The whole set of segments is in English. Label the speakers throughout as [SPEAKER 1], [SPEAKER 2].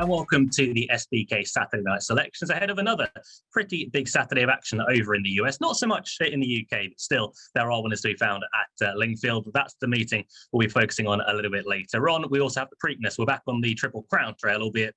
[SPEAKER 1] and welcome to the SBK Saturday Night Selections ahead of another pretty big Saturday of action over in the US. Not so much in the UK, but still there are winners to be found at Lingfield. That's the meeting we'll be focusing on a little bit later on. We also have the Preakness. We're back on the Triple Crown trail, albeit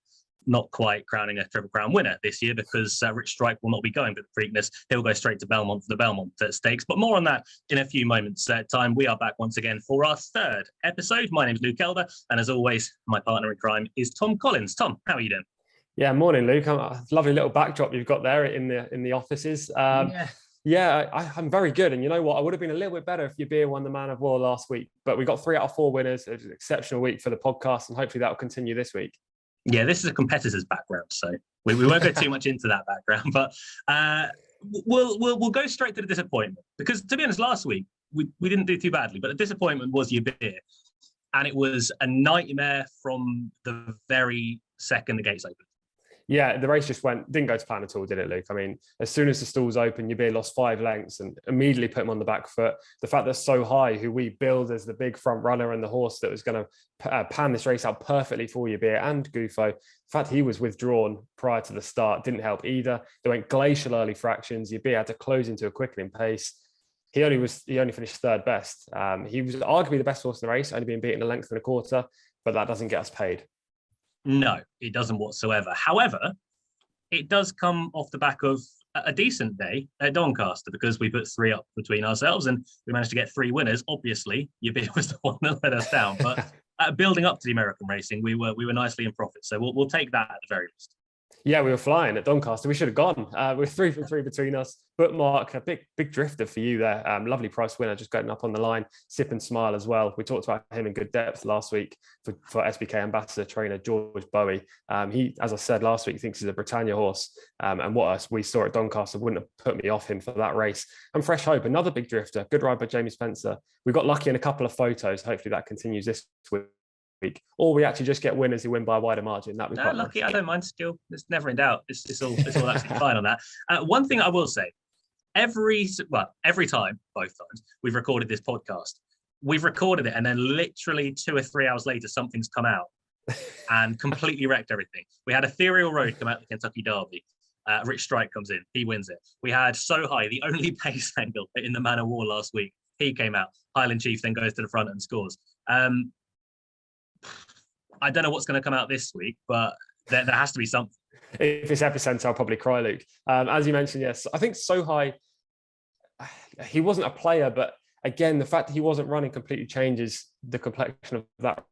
[SPEAKER 1] not quite crowning a Triple Crown winner this year because Rich Strike will not be going with the Preakness. He'll go straight to Belmont for the Belmont Stakes. But more on that in a few moments' time. We are back once again for our third episode. My name is Luke Elder, and as always, my partner in crime is Tom Collins. Tom, how are you doing?
[SPEAKER 2] Yeah, morning, Luke. Lovely little backdrop you've got there in the offices. I'm very good. And you know what? I would have been a little bit better if your beer won the Man of War last week. But we got 3 out of 4 winners. It was an exceptional week for the podcast, and hopefully that will continue this week.
[SPEAKER 1] Yeah, this is a competitor's background, so we won't go too much into that background. But we'll go straight to the disappointment, because to be honest, last week we didn't do too badly, but the disappointment was your beer, and it was a nightmare from the very second the gates opened. Yeah,
[SPEAKER 2] the race just didn't go to plan at all, did it, Luke? I mean, as soon as the stalls opened, your beer lost 5 lengths and immediately put him on the back foot. The fact that So High, who we billed as the big front runner and the horse that was going to pan this race out perfectly for your beer, and Gufo, the fact he was withdrawn prior to the start didn't help either. They went glacial early fractions. Your beer had to close into a quickening pace. He only finished 3rd best. He was arguably the best horse in the race, only being beaten a length and a quarter, but that doesn't get us paid.
[SPEAKER 1] No, it doesn't whatsoever. However, it does come off the back of a decent day at Doncaster, because we put 3 up between ourselves and we managed to get 3 winners. Obviously, your beer was the one that let us down, but building up to the American racing, we were nicely in profit. So we'll take that at the very least.
[SPEAKER 2] Yeah, we were flying at Doncaster. We should have gone. We're 3 from 3 between us. Bookmark, a big drifter for you there. Lovely price winner, just getting up on the line. Sip and Smile as well. We talked about him in good depth last week for SBK ambassador trainer George Bowie. He, as I said last week, thinks he's a Britannia horse. And what we saw at Doncaster wouldn't have put me off him for that race. And Fresh Hope, another big drifter. Good ride by Jamie Spencer. We got lucky in a couple of photos. Hopefully that continues this week, or we actually just get winners who win by a wider margin. That'd be quite
[SPEAKER 1] lucky.
[SPEAKER 2] Nice.
[SPEAKER 1] I don't mind. Still, it's never in doubt. It's all absolutely fine on that. One thing I will say: every time, both times we've recorded this podcast, we've recorded it, and then literally 2 or 3 hours later, something's come out and completely wrecked everything. We had Ethereal Road come out the Kentucky Derby. Rich Strike comes in, he wins it. We had So High, the only pace angle in the Man of War last week. He came out. Highland Chief then goes to the front and scores. I don't know what's going to come out this week, but there has to be something.
[SPEAKER 2] If it's Epicenter, I'll probably cry, Luke. As you mentioned, yes, I think So High, he wasn't a player, but again, the fact that he wasn't running completely changes the complexion of that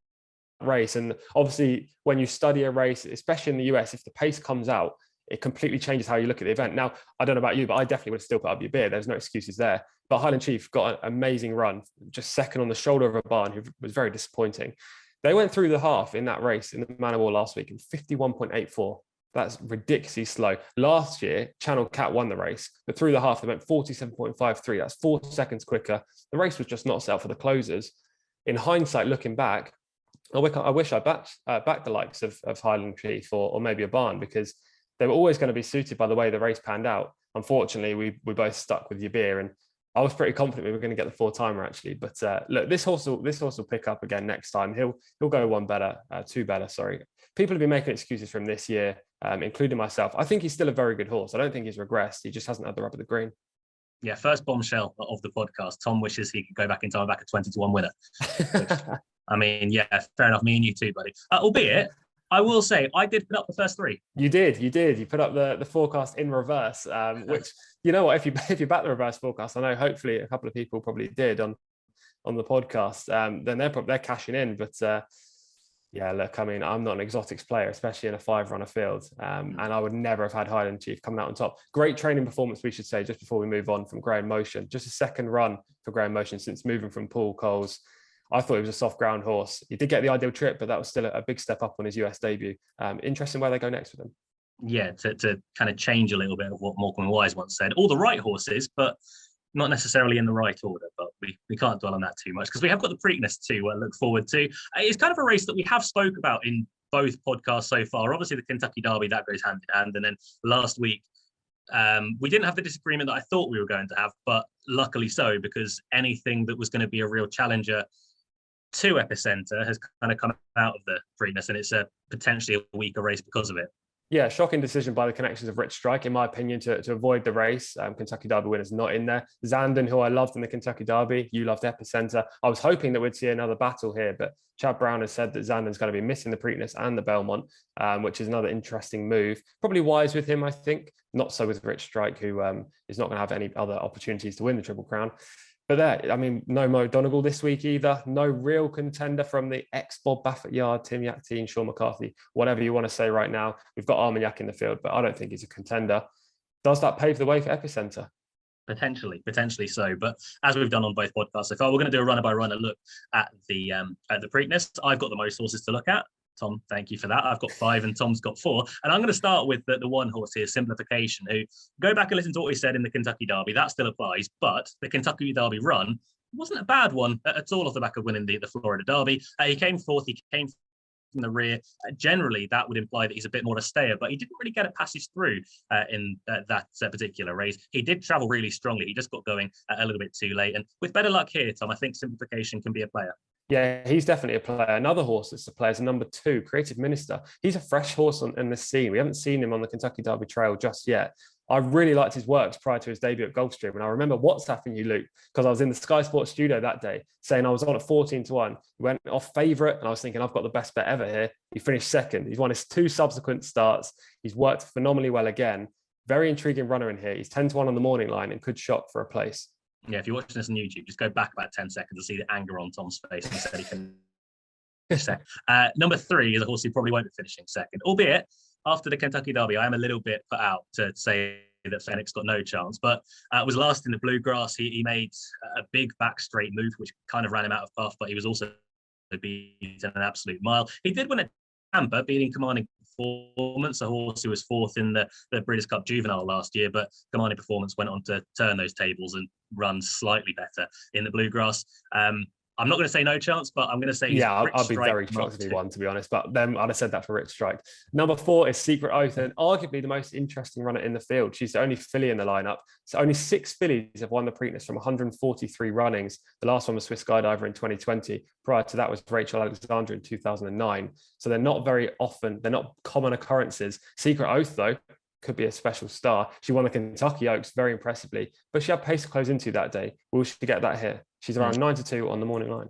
[SPEAKER 2] race. And obviously, when you study a race, especially in the US, if the pace comes out, it completely changes how you look at the event. Now, I don't know about you, but I definitely would have still put up your beer. There's no excuses there. But Highland Chief got an amazing run, just second on the shoulder of a barn, who was very disappointing. They went through the half in that race in the Man of War last week in 51.84. That's ridiculously slow. Last year, Channel Cat won the race, but through the half, they went 47.53. That's 4 seconds quicker. The race was just not set up for the closers. In hindsight, looking back, I wish I backed the likes of Highland Chief or maybe a barn, because they were always going to be suited by the way the race panned out. Unfortunately, we both stuck with your beer, and I was pretty confident we were going to get the 4-timer actually. But look, this horse will pick up again next time. He'll go 2 better. Sorry. People have been making excuses for him this year, including myself. I think he's still a very good horse. I don't think he's regressed. He just hasn't had the rub of the green.
[SPEAKER 1] Yeah, first bombshell of the podcast. Tom wishes he could go back in time, back a 20-1 winner. Which, I mean, yeah, fair enough. Me and you too, buddy. Albeit, I will say, I did put up the first 3.
[SPEAKER 2] You did. You put up the forecast in reverse, which, you know what, if you back the reverse forecast, I know hopefully a couple of people probably did on the podcast, then they're cashing in. But yeah, look, I mean, I'm not an exotics player, especially in a 5-runner field, and I would never have had Highland Chief coming out on top. Great training performance, we should say, just before we move on, from Graham Motion. Just a second run for Graham Motion since moving from Paul Coles. I thought he was a soft ground horse. He did get the ideal trip, but that was still a big step up on his US debut. Interesting where they go next with him.
[SPEAKER 1] Yeah, to kind of change a little bit of what Morecambe and Wise once said. All the right horses, but not necessarily in the right order. But we can't dwell on that too much, because we have got the Preakness to look forward to. It's kind of a race that we have spoke about in both podcasts so far. Obviously, the Kentucky Derby, that goes hand in hand. And then last week, we didn't have the disagreement that I thought we were going to have, but luckily so, because anything that was going to be a real challenger to Epicenter has kind of come out of the Preakness, and it's a potentially a weaker race because of it.
[SPEAKER 2] Yeah, shocking decision by the connections of Rich Strike, in my opinion, to avoid the race. Kentucky Derby winner's not in there. Zandon, who I loved in the Kentucky Derby, you loved Epicenter. I was hoping that we'd see another battle here, but Chad Brown has said that Zandon's going to be missing the Preakness and the Belmont, which is another interesting move. Probably wise with him, I think. Not so with Rich Strike, who is not going to have any other opportunities to win the Triple Crown. But there, I mean, no Mo Donegal this week either. No real contender from the ex-Bob Baffert yard, Tim Yakteen, Sean McCarthy, whatever you want to say right now. We've got Armagnac in the field, but I don't think he's a contender. Does that pave the way for Epicenter?
[SPEAKER 1] Potentially so. But as we've done on both podcasts so far, we're going to do a runner-by-runner look at the Preakness. I've got the most horses to look at. Tom, thank you for that. I've got 5 and Tom's got 4. And I'm going to start with the one horse here, Simplification, who, go back and listen to what he said in the Kentucky Derby. That still applies. But the Kentucky Derby run wasn't a bad one at all off the back of winning the Florida Derby. He came fourth. He came from the rear. Generally, that would imply that he's a bit more of a stayer, but he didn't really get a passage through in that particular race. He did travel really strongly. He just got going a little bit too late. And with better luck here, Tom, I think Simplification can be a player.
[SPEAKER 2] Yeah, he's definitely a player. Another horse that's a player is number 2, Creative Minister. He's a fresh horse in the scene. We haven't seen him on the Kentucky Derby Trail just yet. I really liked his works prior to his debut at Gulfstream. And I remember WhatsApping you, Luke, because I was in the Sky Sports studio that day saying I was on at 14-1. He went off favourite, and I was thinking, I've got the best bet ever here. He finished second. He's won his 2 subsequent starts. He's worked phenomenally well again. Very intriguing runner in here. He's 10-1 on the morning line and could shock for a place.
[SPEAKER 1] Yeah, if you're watching this on YouTube, just go back about 10 seconds to see the anger on Tom's face. He said he can finish second. Number 3 is a horse who probably won't be finishing second, albeit after the Kentucky Derby, I am a little bit put out to say that Fenwick's got no chance, but was last in the Bluegrass. He made a big back straight move, which kind of ran him out of path, but he was also beaten an absolute mile. He did win at Tampa, beating Commanding Performance, a horse who was 4th in the British Cup Juvenile last year, but Commanding Performance went on to turn those tables and run slightly better in the Bluegrass. I'm not going to say no chance, but I'm going to say
[SPEAKER 2] I'd be very shocked if he won, to be honest. But then I'd have said that for Rich Strike. Number 4 is Secret Oath, and arguably the most interesting runner in the field. She's the only filly in the lineup. So only 6 fillies have won the Preakness from 143 runnings. The last one was Swiss Skydiver in 2020. Prior to that was Rachel Alexander in 2009. So they're not very often, they're not common occurrences. Secret Oath, though, could be a special star. She won the Kentucky Oaks very impressively, but she had pace to close into that day. Will she get that here? She's around 9-2 on the morning line.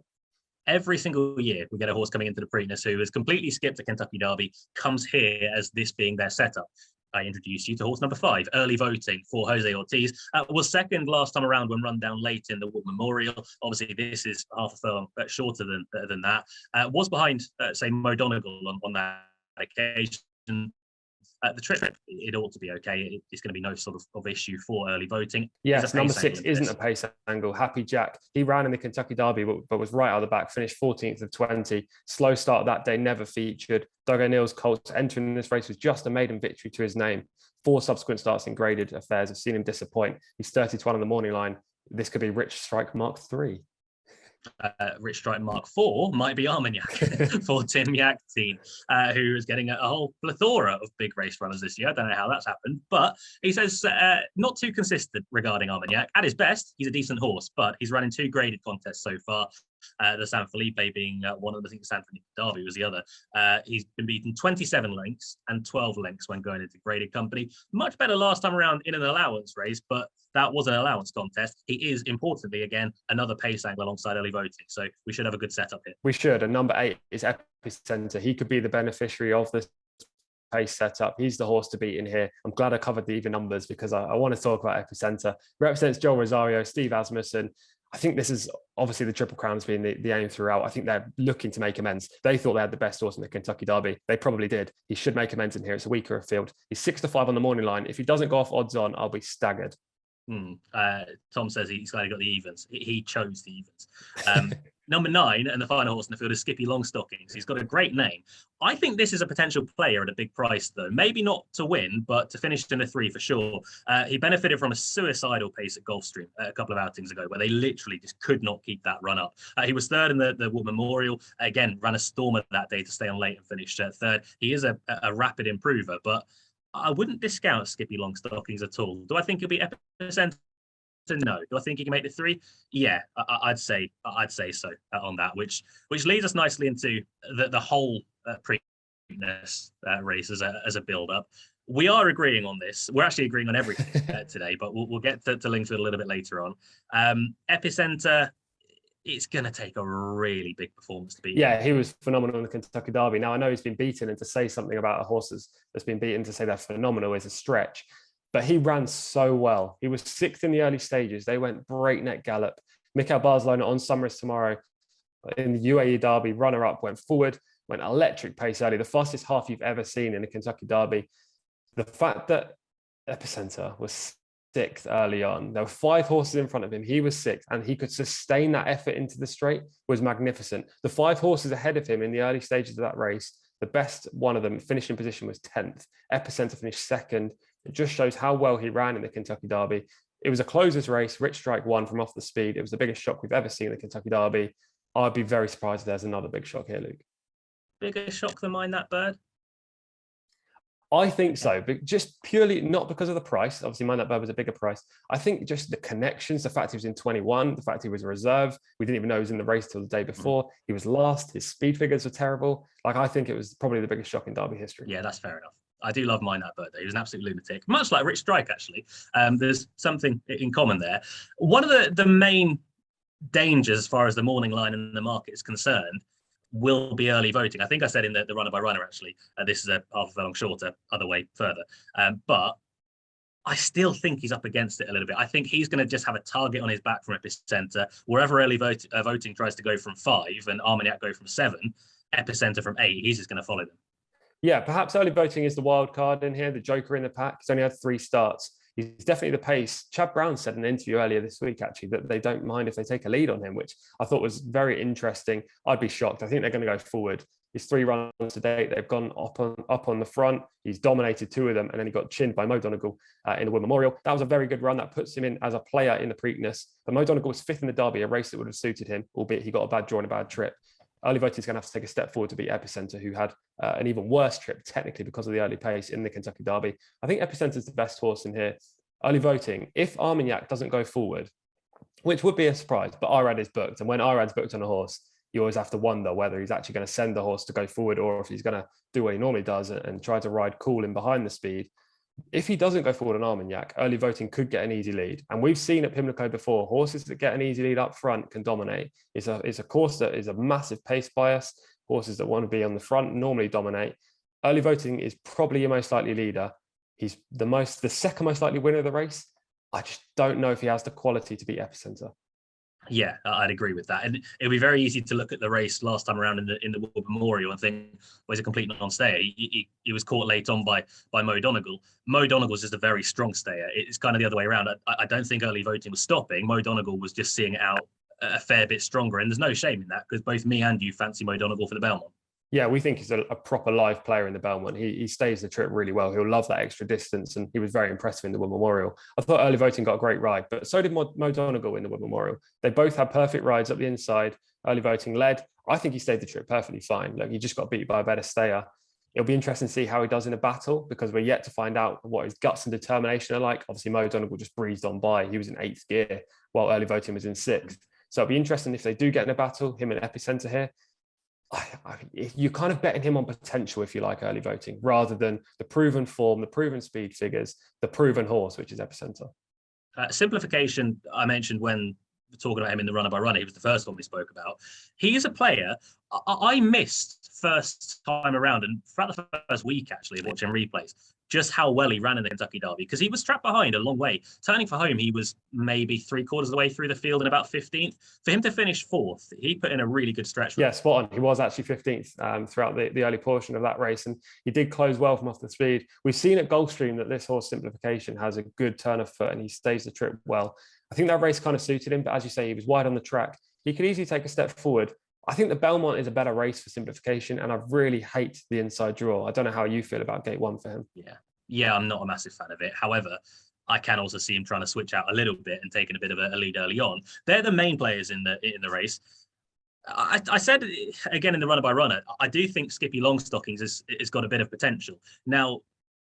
[SPEAKER 1] Every single year, we get a horse coming into the Preakness who has completely skipped the Kentucky Derby, comes here as this being their setup. I introduced you to horse number 5, Early Voting for Jose Ortiz. Was second last time around when run down late in the Wood Memorial. Obviously, this is half a furlong shorter than that. Was behind, say, Mo Donegal on that occasion. The trip, it ought to be okay. It's going to be no sort of issue for Early Voting.
[SPEAKER 2] Yes, number 6 isn't a pace angle. Happy Jack. He ran in the Kentucky Derby, but was right out of the back, finished 14th of 20. Slow start that day, never featured. Doug O'Neill's Colts entering this race was just a maiden victory to his name. 4 subsequent starts in graded affairs have seen him disappoint. He's 30-1 on the morning line. This could be Rich Strike Mark 3.
[SPEAKER 1] Rich Strike Mark 4 might be Armagnac for Tim Yakteen, who is getting a whole plethora of big race runners this year. I don't know how that's happened, but he says not too consistent regarding Armagnac. At his best, he's a decent horse, but he's running 2 graded contests so far. The San Felipe being one of them. I think the San Felipe Derby was the other. He's been beaten 27 lengths and 12 lengths when going into graded company. Much better last time around in an allowance race, but that was an allowance contest. He is, importantly, again, another pace angle alongside Early Voting. So we should have a good setup here.
[SPEAKER 2] We should. And number 8 is Epicenter. He could be the beneficiary of this pace setup. He's the horse to beat in here. I'm glad I covered the even numbers because I want to talk about Epicenter. Represents Joel Rosario, Steve Asmussen. I think this is obviously the Triple Crown has been the aim throughout. I think they're looking to make amends. They thought they had the best horse in the Kentucky Derby. They probably did. He should make amends in here. It's a weaker field. He's 6-5 on the morning line. If he doesn't go off odds on, I'll be staggered.
[SPEAKER 1] Tom says he's glad he got the evens. He chose the evens. Number 9 and the final horse in the field is Skippy Longstockings. He's got a great name. I think this is a potential player at a big price, though. Maybe not to win, but to finish in a 3 for sure. He benefited from a suicidal pace at Gulfstream a couple of outings ago, where they literally just could not keep that run up. He was 3rd in the Wood Memorial. Again, ran a stormer that day to stay on late and finish 3rd. He is a rapid improver, but I wouldn't discount Skippy Longstockings at all. Do I think he'll be Epicenter? no. Do I think he can make the 3? Yeah, I'd say so on that, which leads us nicely into the whole Preakness race as a build-up. We are agreeing on this. We're actually agreeing on everything today, but we'll get to Lingfield a little bit later on. Epicenter, it's going to take a really big performance to beat him.
[SPEAKER 2] Yeah, he was phenomenal in the Kentucky Derby. Now, I know he's been beaten, and to say something about a horse that's been beaten, to say they're phenomenal is a stretch. But he ran so well. He was 6th in the early stages. They went breakneck gallop. Mikael Barcelona on Summers tomorrow in the UAE Derby, runner-up, went forward, went electric pace early, the fastest half you've ever seen in the Kentucky Derby. The fact that Epicenter was 6th early on, there were 5 horses in front of him, he was 6th, and he could sustain that effort into the straight was magnificent. The 5 horses ahead of him in the early stages of that race, the best one of them finishing position was 10th. Epicenter finished 2nd. It just shows how well he ran in the Kentucky Derby. It was a closer's race. Rich Strike won from off the speed. It was the biggest shock we've ever seen in the Kentucky Derby. I'd be very surprised if there's another big shock here, Luke.
[SPEAKER 1] Bigger shock than Mind That Bird?
[SPEAKER 2] I think so, but just purely not because of the price. Obviously, Mind That Bird was a bigger price. I think just the connections, the fact he was in 21, the fact he was a reserve. We didn't even know he was in the race till the day before. He was last. His speed figures were terrible. I think it was probably the biggest shock in Derby history.
[SPEAKER 1] Yeah, that's fair enough. I do love Mind That Bird, though. He was an absolute lunatic, much like Rich Strike, actually. There's something in common there. One of the main dangers as far as the morning line and the market is concerned will be early voting. I think I said in the runner by runner, actually, this is a half a furlong shorter, other way further. But I still think he's up against it a little bit. I think he's going to just have a target on his back from Epicenter. Wherever early voting tries to go from 5 and Armagnac go from 7, Epicenter from 8, he's just going to follow them.
[SPEAKER 2] Yeah, perhaps early voting is the wild card in here, the joker in the pack. He's only had 3 starts. He's definitely the pace. Chad Brown said in an interview earlier this week, actually, that they don't mind if they take a lead on him, which I thought was very interesting. I'd be shocked. I think they're going to go forward. His 3 runs to date, they've gone up on the front. He's dominated 2 of them, and then he got chinned by Mo Donegal in the Wood Memorial. That was a very good run. That puts him in as a player in the Preakness. But Mo Donegal was 5th in the Derby, a race that would have suited him, albeit he got a bad draw and a bad trip. Early voting is going to have to take a step forward to beat Epicenter, who had an even worse trip, technically, because of the early pace in the Kentucky Derby. I think Epicenter is the best horse in here. Early voting, if Armagnac doesn't go forward, which would be a surprise, but Irad is booked. And when Irad's booked on a horse, you always have to wonder whether he's actually going to send the horse to go forward or if he's going to do what he normally does and try to ride cool in behind the speed. If he doesn't go forward on Armagnac, early voting could get an easy lead. And we've seen at Pimlico before, horses that get an easy lead up front can dominate. It's a course that is a massive pace bias. Horses that want to be on the front normally dominate. Early voting is probably your most likely leader. He's the second most likely winner of the race. I just don't know if he has the quality to beat Epicenter.
[SPEAKER 1] Yeah, I'd agree with that. And it'll be very easy to look at the race last time around in the Wood Memorial and think, well, he's a complete non-stayer. He was caught late on by Mo Donegal. Mo Donegal's just a very strong stayer. It's kind of the other way around. I don't think early voting was stopping. Mo Donegal was just seeing it out a fair bit stronger. And there's no shame in that because both me and you fancy Mo Donegal for the Belmont.
[SPEAKER 2] Yeah, we think he's a proper live player in the Belmont. He stays the trip really well. He'll love that extra distance, and he was very impressive in the Wood Memorial. I thought early voting got a great ride, but so did Mo Donegal in the Wood Memorial. They both had perfect rides up the inside. Early voting led. I think he stayed the trip perfectly fine. Look, he just got beat by a better stayer. It'll be interesting to see how he does in a battle because we're yet to find out what his guts and determination are like. Obviously, Mo Donegal just breezed on by. He was in 8th gear while early voting was in 6th. So it'll be interesting if they do get in a battle, him and Epicenter here. You're kind of betting him on potential, if you like, early voting, rather than the proven form, the proven speed figures, the proven horse, which is Epicenter.
[SPEAKER 1] Simplification, I mentioned when talking about him in the runner by runner, he was the first one we spoke about. He is a player I missed first time around, and throughout the first week, actually, of watching replays, just how well he ran in the Kentucky Derby, because he was trapped behind a long way. Turning for home, he was maybe 3/4 of the way through the field and about 15th. For him to finish 4th, he put in a really good stretch.
[SPEAKER 2] Yeah, spot on. He was actually 15th throughout the early portion of that race, and he did close well from off the speed. We've seen at Gulfstream that this horse Simplification has a good turn of foot and he stays the trip well. I think that race kind of suited him, but as you say, he was wide on the track. He could easily take a step forward. I think the Belmont is a better race for Simplification, and I really hate the inside draw. I don't know how you feel about gate 1 for him.
[SPEAKER 1] Yeah, I'm not a massive fan of it. However, I can also see him trying to switch out a little bit and taking a bit of a lead early on. They're the main players in the race. I said again in the runner by runner, I do think Skippy Longstockings has got a bit of potential. Now,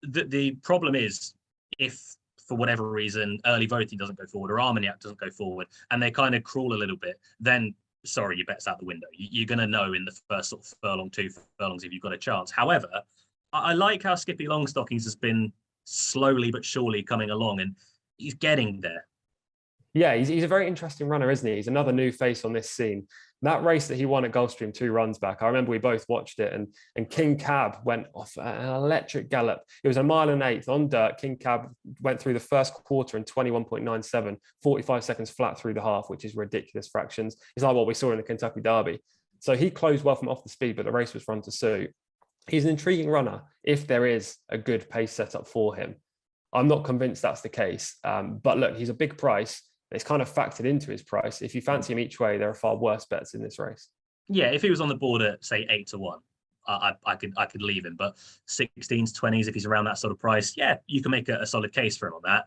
[SPEAKER 1] the problem is if for whatever reason, early voting doesn't go forward or Armagnac doesn't go forward, and they kind of crawl a little bit, then sorry, your bet's out the window. You're going to know in the first sort of furlong, 2 furlongs if you've got a chance. However, I like how Skippy Longstockings has been slowly but surely coming along, and he's getting there.
[SPEAKER 2] Yeah, he's a very interesting runner, isn't he? He's another new face on this scene. That race that he won at Gulfstream 2 runs back, I remember we both watched it, and King Cab went off an electric gallop. It was 1 1/8 on dirt. King Cab went through the first quarter in 21.97, 45 seconds flat through the half, which is ridiculous fractions. It's like what we saw in the Kentucky Derby. So he closed well from off the speed, but the race was run to suit. He's an intriguing runner if there is a good pace setup for him. I'm not convinced that's the case. But look, he's a big price. It's kind of factored into his price. If you fancy him each way, there are far worse bets in this race.
[SPEAKER 1] Yeah, if he was on the board at, say, 8-1, I could leave him. But 16s, 20s, if he's around that sort of price, yeah, you can make a solid case for him on that.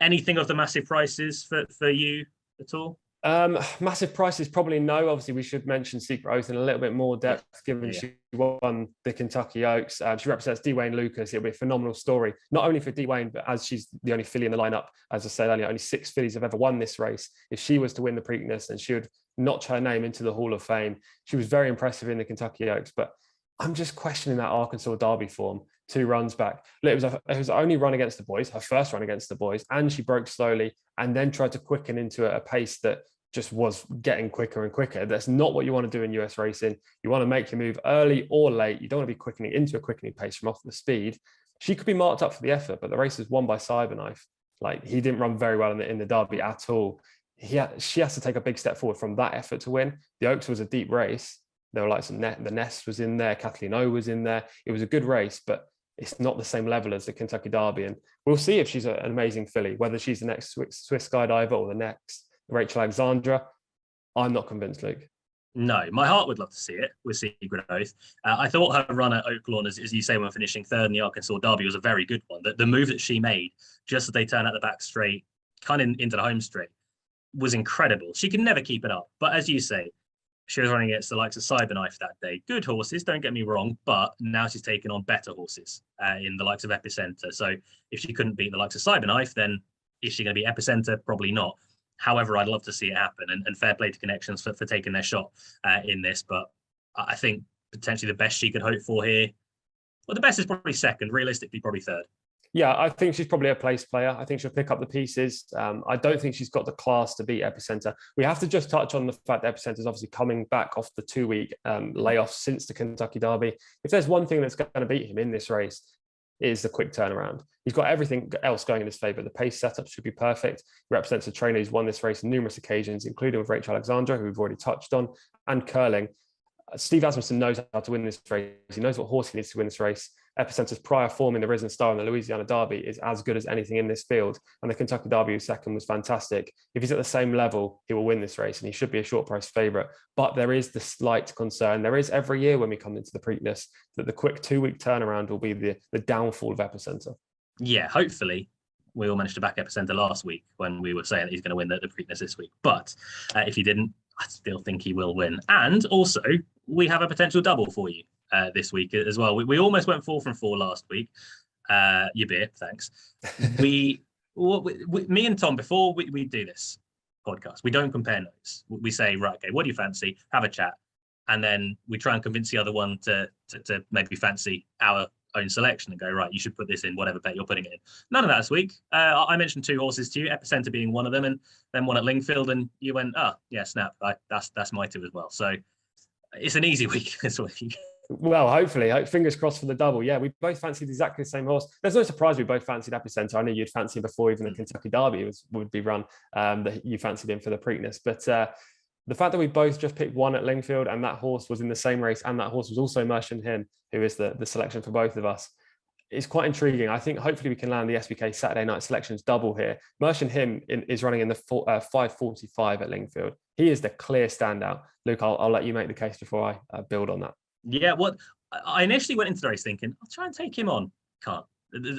[SPEAKER 1] Anything of the massive prices for you at all?
[SPEAKER 2] Massive prices, probably no. Obviously, we should mention Secret Oath in a little bit more depth, given she won the Kentucky Oaks. She represents Dwayne Lucas. It'll be a phenomenal story, not only for Dwayne, but as she's the only filly in the lineup. As I said earlier, only 6 fillies have ever won this race. If she was to win the Preakness, and she would notch her name into the Hall of Fame. She was very impressive in the Kentucky Oaks, but I'm just questioning that Arkansas Derby form. 2 runs back. Look, it was only run against the boys, her first run against the boys, and she broke slowly and then tried to quicken into a pace that just was getting quicker and quicker. That's not what you want to do in US racing. You want to make your move early or late. You don't want to be quickening into a quickening pace from off the speed. She could be marked up for the effort, but the race is won by Cyberknife. Like, he didn't run very well in the Derby at all. She has to take a big step forward from that effort to win. The Oaks was a deep race. There were like the Nest was in there, Kathleen O was in there. It was a good race, but it's not the same level as the Kentucky Derby. And we'll see if she's an amazing filly, whether she's the next Swiss Skydiver or the next Rachel Alexandra. I'm not convinced, Luke.
[SPEAKER 1] No, my heart would love to see it with Secret Oath. I thought her run at Oaklawn, as you say, when finishing 3rd in the Arkansas Derby, was a very good one. The move that she made, just as they turn out the back straight, kind of into the home straight, was incredible. She can never keep it up. But as you say, she was running against the likes of Cyberknife that day. Good horses, don't get me wrong, but now she's taken on better horses in the likes of Epicenter. So if she couldn't beat the likes of Cyberknife, then is she going to be Epicenter? Probably not. However, I'd love to see it happen, and fair play to Connections for taking their shot in this. But I think potentially the best she could hope for here, well, the best is probably 2nd, realistically probably 3rd.
[SPEAKER 2] Yeah, I think she's probably a place player. I think she'll pick up the pieces. I don't think she's got the class to beat Epicenter. We have to just touch on the fact that Epicenter is obviously coming back off the 2-week layoff since the Kentucky Derby. If there's one thing that's going to beat him in this race, it is the quick turnaround. He's got everything else going in his favour. The pace setup should be perfect. He represents a trainer who's won this race on numerous occasions, including with Rachel Alexandra, who we've already touched on, and curling. Steve Asmussen knows how to win this race. He knows what horse he needs to win this race. Epicenter's prior form in the Risen Star and the Louisiana Derby is as good as anything in this field. And the Kentucky Derby, who's 2nd, was fantastic. If he's at the same level, he will win this race, and he should be a short price favourite. But there is the slight concern. There is every year when we come into the Preakness that the quick 2-week turnaround will be the downfall of Epicenter.
[SPEAKER 1] Yeah, hopefully we all managed to back Epicenter last week when we were saying that he's going to win the Preakness this week. But if he didn't, I still think he will win. And also, we have a potential double for you this week as well. We almost went 4 from 4 last week. Your beer, thanks. Me and Tom, before we do this podcast, we don't compare notes. We say, right, okay, what do you fancy? Have a chat. And then we try and convince the other one to maybe fancy our own selection and go, right, you should put this in whatever bet you're putting it in. None of that this week. I mentioned 2 horses to you, Epicenter being one of them, and then one at Lingfield, and you went, yeah, snap, that's my 2 as well. So it's an easy week this week.
[SPEAKER 2] Well, hopefully, fingers crossed for the double. Yeah, we both fancied exactly the same horse. There's no surprise we both fancied Epicenter. I know you'd fancy him before even the Kentucky Derby would be run, that you fancied him for the Preakness. But the fact that we both just picked one at Lingfield, and that horse was in the same race, and that horse was also Merchant Him, who is the selection for both of us, is quite intriguing. I think hopefully we can land the SBK Saturday Night Selections double here. Merchant Him is running in the 5:45 at Lingfield. He is the clear standout. Luke, I'll let you make the case before I build on that.
[SPEAKER 1] Yeah, I initially went into the race thinking, I'll try and take him on. Can't.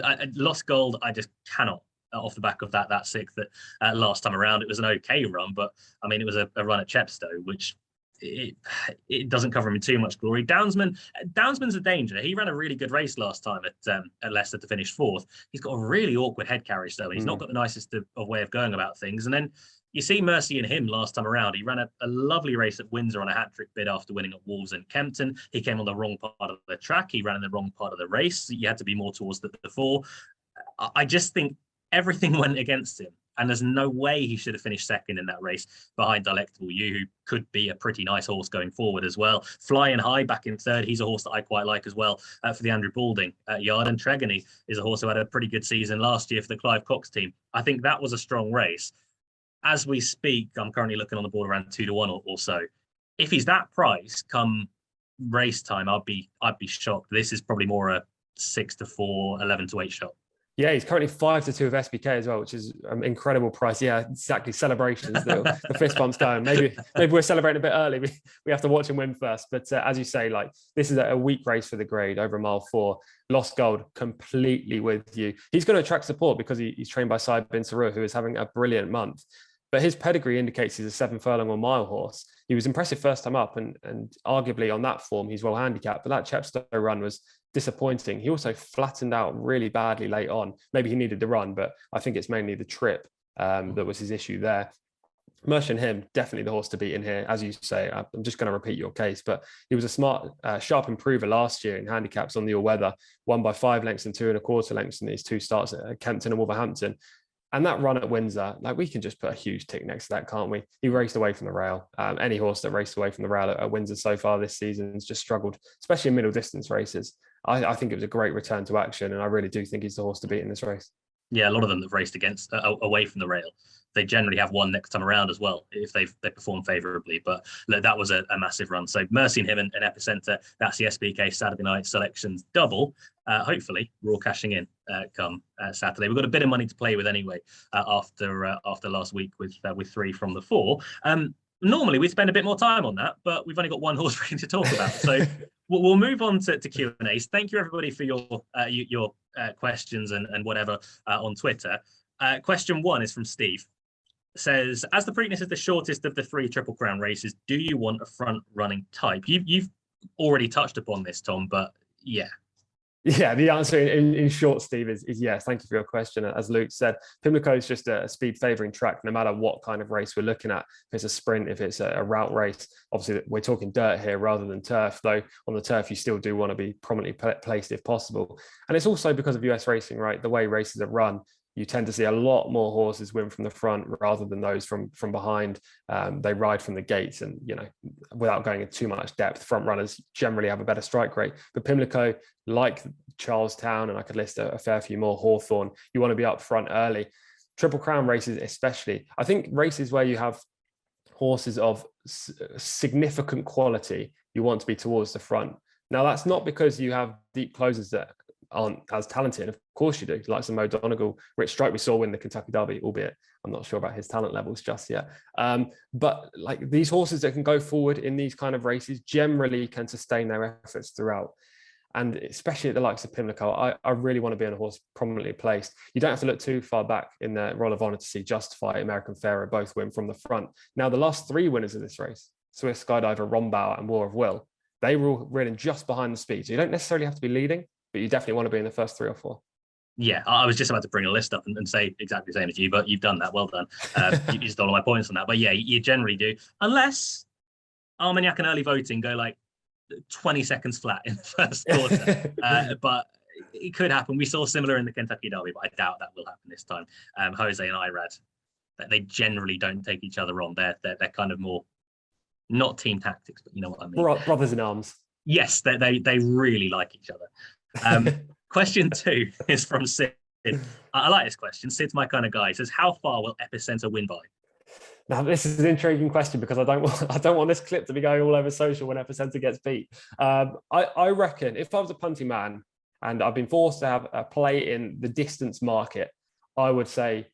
[SPEAKER 1] I Lost Gold, I just cannot. Off the back of that 6th that last time around, it was an okay run, but I mean, it was a run at Chepstow, which it doesn't cover him in too much glory. Downsman's a danger. He ran a really good race last time at Leicester to finish fourth. He's got a really awkward head carriage, though. He's not got the nicest of way of going about things. And then you see Mercy in him last time around. He ran a lovely race at Windsor on a hat-trick bid after winning at Wolves and Kempton. He came on the wrong part of the track. He ran in the wrong part of the race. You had to be more towards the four. I just think everything went against him. And there's no way he should have finished second in that race behind Delectable You, who could be a pretty nice horse going forward as well. Flying High back in third. He's a horse that I quite like as well for the Andrew Balding yard. And Tregony is a horse who had a pretty good season last year for the Clive Cox team. I think that was a strong race. As we speak, I'm currently looking on the board around 2-1 or so. If he's that price come race time, I'd be shocked. This is probably more a 6-4, 11-8 shot. Yeah,
[SPEAKER 2] he's currently 5-2 of SBK as well, which is an incredible price. Yeah, exactly. Celebrations, the fist bumps going. Maybe we're celebrating a bit early. We have to watch him win first. But as you say, like, this is a weak race for the grade over mile 4. Lost Gold, completely with you. He's going to attract support because he's trained by Saib Bin Sarour, who is having a brilliant month. But his pedigree indicates he's a 7 furlong or mile horse. He was impressive first time up, and arguably on that form, he's well handicapped. But that Chepstow run was disappointing. He also flattened out really badly late on. Maybe he needed the run, but I think it's mainly the trip that was his issue there. Mercy and him, definitely the horse to beat in here. As you say, I'm just going to repeat your case, but he was a smart, sharp improver last year in handicaps on the all-weather, won by 5 lengths and 2.25 lengths in these 2 starts at Kempton and Wolverhampton. And that run at Windsor, like, we can just put a huge tick next to that, can't we? He raced away from the rail. Any horse that raced away from the rail at Windsor so far this season has just struggled, especially in middle distance races. I think it was a great return to action, and I really do think he's the horse to beat in this race.
[SPEAKER 1] Yeah, a lot of them that raced against away from the rail, they generally have one next time around as well if they perform favourably. But look, that was a massive run. So Mercy and him and Epicenter, that's the SBK Saturday Night Selections double. Hopefully, we're all cashing in come Saturday. We've got a bit of money to play with anyway after last week with 3 from the 4. Normally, we spend a bit more time on that, but we've only got one horse ready to talk about. So we'll move on to Q&As. Thank you, everybody, for your questions and whatever on Twitter. Question 1 is from Steve. Says, as the Preakness is the shortest of the 3 Triple Crown races, do you want a front-running type? You've already touched upon this, Tom, but yeah.
[SPEAKER 2] Yeah, the answer in short, Steve, is yes. Thank you for your question. As Luke said, Pimlico is just a speed favouring track, no matter what kind of race we're looking at. If it's a sprint, if it's a route race, obviously we're talking dirt here rather than turf, though on the turf you still do want to be prominently placed if possible. And it's also because of US racing, right? The way races are run, you tend to see a lot more horses win from the front rather than those from behind. They ride from the gates, and, you know, without going into too much depth, front runners generally have a better strike rate. But Pimlico, like Charlestown, and I could list a fair few more, Hawthorne, you want to be up front early. Triple Crown races especially. I think races where you have horses of significant quality, you want to be towards the front. Now, that's not because you have deep closers that aren't as talented. Of course you do, like some Mo Donegal. Rich Strike we saw win the Kentucky Derby, albeit I'm not sure about his talent levels just yet. But like, these horses that can go forward in these kind of races generally can sustain their efforts throughout. And especially at the likes of Pimlico, I really want to be on a horse prominently placed. You don't have to look too far back in the Roll of Honour to see Justify, American Pharaoh both win from the front. Now, the last 3 winners of this race, Swiss Skydiver, Rombauer and War of Will, they were all running just behind the speed. So you don't necessarily have to be leading, but you definitely want to be in the first 3 or 4.
[SPEAKER 1] Yeah, I was just about to bring a list up and say exactly the same as you, but you've done that. Well done. You stole all my points on that. But yeah, you generally do. Unless Armagnac and early voting go like 20 seconds flat in the first quarter. But it could happen. We saw similar in the Kentucky Derby, but I doubt that will happen this time. Jose and Irad, they generally don't take each other on. They're kind of more, not team tactics, but you know what I mean.
[SPEAKER 2] Brothers in arms.
[SPEAKER 1] Yes, they really like each other. Question 2 is from Sid. I like this question. Sid's my kind of guy. He says, how far will Epicenter win by?
[SPEAKER 2] Now, this is an intriguing question because I don't want this clip to be going all over social when Epicenter gets beat. I reckon if I was a punting man and I've been forced to have a play in the distance market, I would say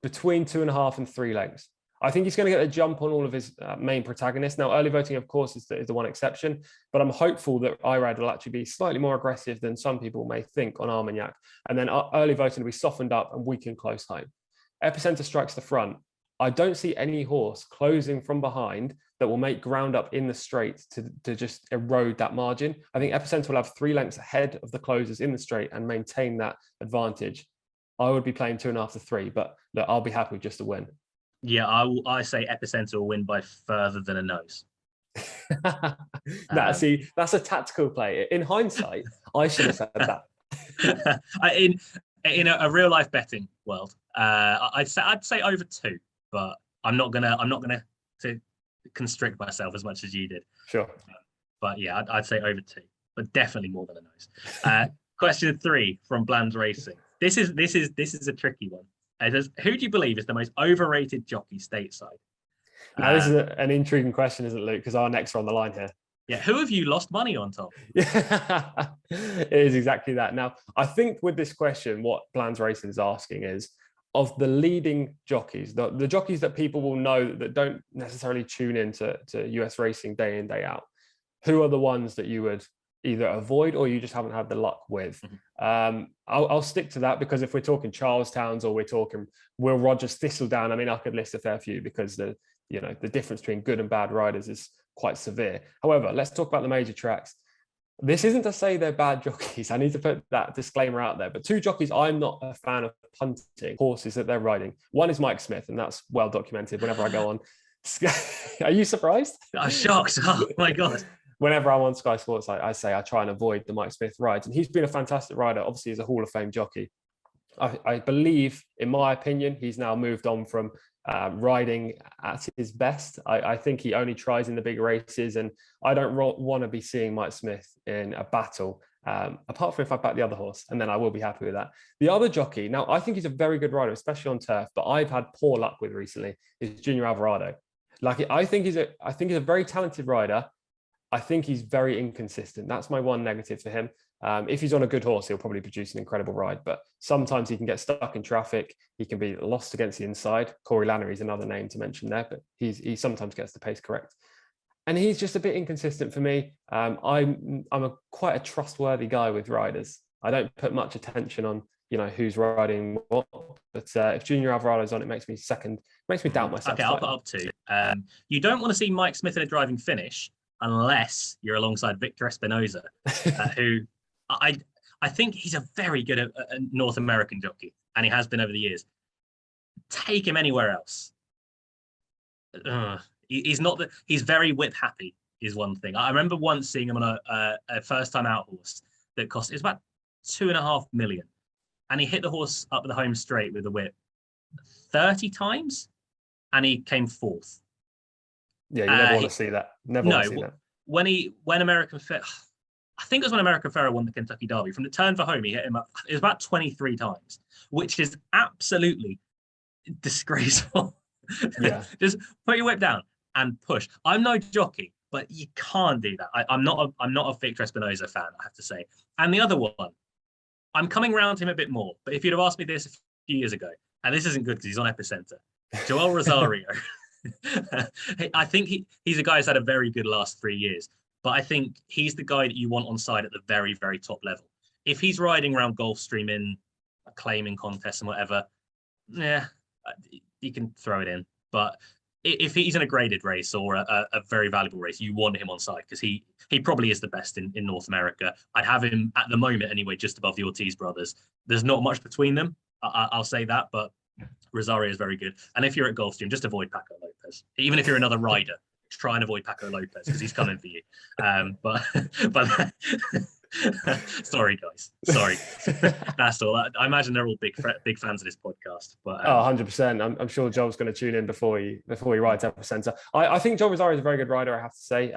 [SPEAKER 2] between 2.5 and 3 lengths. I think he's going to get a jump on all of his main protagonists. Now, early voting, of course, is the one exception, but I'm hopeful that Irad will actually be slightly more aggressive than some people may think on Armagnac. And then early voting will be softened up and weak in close home. Epicenter strikes the front. I don't see any horse closing from behind that will make ground up in the straight to just erode that margin. I think Epicenter will have 3 lengths ahead of the closers in the straight and maintain that advantage. I would be playing 2.5 to 3, but look, I'll be happy with just a win.
[SPEAKER 1] Yeah, I say Epicenter will win by further than a nose.
[SPEAKER 2] See, that's a tactical play. In hindsight, I should have said that.
[SPEAKER 1] In a real life betting world, I'd say over 2, but I'm not gonna to constrict myself as much as you did.
[SPEAKER 2] Sure.
[SPEAKER 1] But yeah, I'd say over 2, but definitely more than a nose. Question 3 from Bland Racing. This is a tricky one. It says, who do you believe is the most overrated jockey stateside?
[SPEAKER 2] Now, this is an intriguing question, isn't it, Luke? Because our necks are on the line here.
[SPEAKER 1] Yeah, who have you lost money on, Tom?
[SPEAKER 2] It is exactly that. Now, I think with this question, what Bland's Racing is asking is, of the leading jockeys, the jockeys that people will know that don't necessarily tune into US racing day in, day out, who are the ones that you would either avoid or you just haven't had the luck with? I'll stick to that, because if we're talking Charlestowns or we're talking Will Rogers Thistledown, I mean, I could list a fair few, because the difference between good and bad riders is quite severe. However, let's talk about the major tracks. This isn't to say they're bad jockeys. I need to put that disclaimer out there. But 2 jockeys I'm not a fan of punting horses that they're riding. One is Mike Smith, and that's well documented whenever I go on. Are you surprised?
[SPEAKER 1] I'm shocked. Oh my God.
[SPEAKER 2] Whenever I'm on Sky Sports, I say I try and avoid the Mike Smith rides. And he's been a fantastic rider. Obviously, he's a Hall of Fame jockey. I believe, in my opinion, he's now moved on from riding at his best. I think he only tries in the big races, and I don't want to be seeing Mike Smith in a battle, apart from if I back the other horse, and then I will be happy with that. The other jockey, now I think he's a very good rider, especially on turf, but I've had poor luck with recently, is Junior Alvarado. I think he's a very talented rider. I think he's very inconsistent. That's my one negative for him. If he's on a good horse, he'll probably produce an incredible ride, but sometimes he can get stuck in traffic. He can be lost against the inside. Corey Lannery is another name to mention there, but he sometimes gets the pace correct. And he's just a bit inconsistent for me. I'm quite a trustworthy guy with riders. I don't put much attention on, who's riding what, but if Junior Alvarado's on, it makes me doubt myself.
[SPEAKER 1] Okay, I'll put up 2. You don't want to see Mike Smith in a driving finish unless you're alongside Victor Espinoza, who I think he's a very good North American jockey, and he has been over the years. Take him anywhere else. He's very whip happy is one thing. I remember once seeing him on a first time out horse that it was about 2.5 million, and he hit the horse up the home straight with a whip 30 times, and he came 4th.
[SPEAKER 2] Yeah, you never want to see that. Never want to see that.
[SPEAKER 1] When American Fair, I think it was when American Pharaoh won the Kentucky Derby. From the turn for home, he hit him up. It was about 23 times, which is absolutely disgraceful. Yeah. Just put your whip down and push. I'm no jockey, but you can't do that. I'm not a Victor Espinoza fan, I have to say. And the other one, I'm coming around to him a bit more. But if you'd have asked me this a few years ago, and this isn't good because he's on Epicenter, Joel Rosario. I think he's a guy who's had a very good last 3 years. But I think he's the guy that you want on side at the very, very top level. If he's riding around Gulfstream in a claiming contest and whatever, yeah, you can throw it in. But if he's in a graded race or a very valuable race, you want him on side, because he probably is the best in North America. I'd have him at the moment anyway, just above the Ortiz brothers. There's not much between them, I'll say that, but Rosario is very good. And if you're at Gulfstream, just avoid Paco Lopez. Even if you're another rider, try and avoid Paco Lopez because he's coming for you. But sorry, guys. Sorry. That's all. I imagine they're all big fans of this podcast. But
[SPEAKER 2] 100%. I'm sure Joel's going to tune in before he rides Epicenter. I think Joel Rosario is a very good rider, I have to say.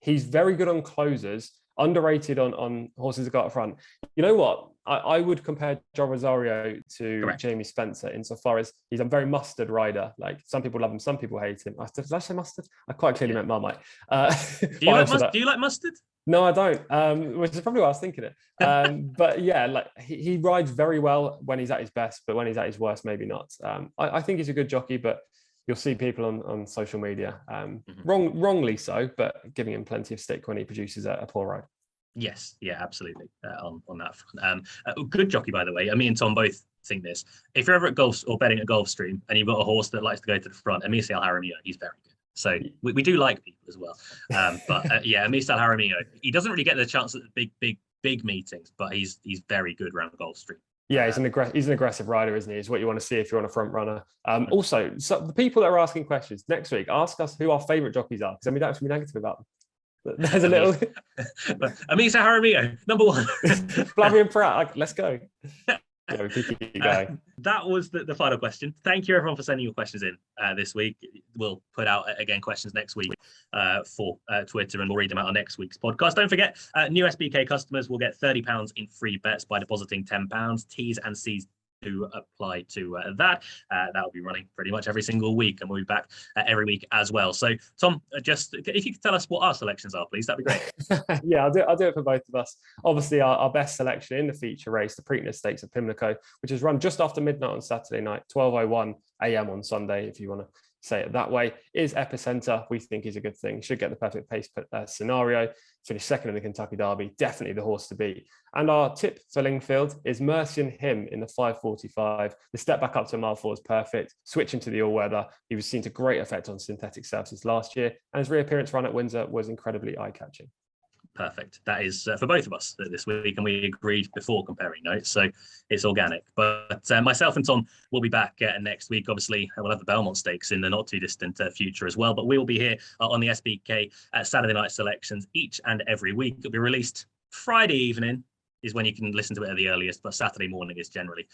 [SPEAKER 2] He's very good on closers, underrated on horses that go up front. You know what? I would compare Joel Rosario to Correct. Jamie Spencer insofar as he's a very mustard rider. Like, some people love him, some people hate him. Did I say mustard? I quite clearly meant Marmite.
[SPEAKER 1] Do you like mustard?
[SPEAKER 2] No, I don't, which is probably what I was thinking it. But yeah, like he rides very well when he's at his best, but when he's at his worst, maybe not. I think he's a good jockey, but you'll see people on social media, wrongly so, but giving him plenty of stick when he produces a poor ride.
[SPEAKER 1] Yes, yeah, absolutely. On that front, a good jockey, by the way. Me and Tom both think this. If you're ever at golf or betting at Gulfstream and you've got a horse that likes to go to the front, Amisal Jaramillo, he's very good. So we do like people as well. But Amisal Jaramillo, he doesn't really get the chance at the big meetings, but he's very good around Gulfstream.
[SPEAKER 2] Yeah, he's an aggressive rider, isn't he? Is what you want to see if you're on a front runner. Also, so the people that are asking questions next week, ask us who our favourite jockeys are, because then we don't have to be negative about them. There's a little
[SPEAKER 1] Amisal Jaramillo, number 1.
[SPEAKER 2] Flavio and Pratt, like, let's go. Yeah, we keep going.
[SPEAKER 1] That was the final question. Thank you everyone for sending your questions in this week. We'll put out again questions next week for Twitter, and we'll read them out on next week's podcast. Don't forget, new SBK customers will get £30 in free bets by depositing £10. T's and C's to apply to that. That'll be running pretty much every single week, and we'll be back every week as well. So, Tom, just if you could tell us what our selections are, please, that'd be great.
[SPEAKER 2] Yeah, I'll do it for both of us. Obviously, our best selection in the feature race, the Preakness Stakes at Pimlico, which is run just after midnight on Saturday night, 12:01 a.m. on Sunday, if you want to say it that way, is Epicenter. We think is a good thing. Should get the perfect pace scenario. Finish second in the Kentucky Derby. Definitely the horse to beat. And our tip for Lingfield is Mercy and Him in the 5:45. The step back up to mile 4 is perfect. Switching to the all-weather. He was seen to great effect on synthetic surfaces last year, and his reappearance run at Windsor was incredibly eye-catching.
[SPEAKER 1] Perfect. That is for both of us this week, and we agreed before comparing notes, so it's organic. But myself and Tom will be back next week. Obviously, we'll have the Belmont Stakes in the not too distant future as well. But we will be here on the SBK Saturday Night Selections each and every week. It'll be released Friday evening is when you can listen to it at the earliest, but Saturday morning is generally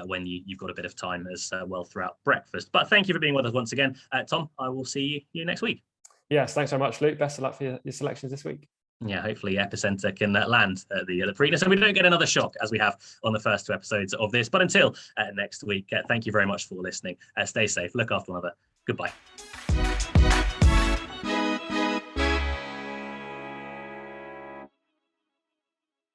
[SPEAKER 1] when you've got a bit of time as well throughout breakfast. But thank you for being with us once again. Tom, I will see you next week.
[SPEAKER 2] Yes, thanks so much, Luke. Best of luck for your selections this week.
[SPEAKER 1] Yeah, hopefully Epicenter can land the Preakness, and we don't get another shock as we have on the first 2 episodes of this. But until next week, thank you very much for listening. Stay safe, look after one another. Goodbye.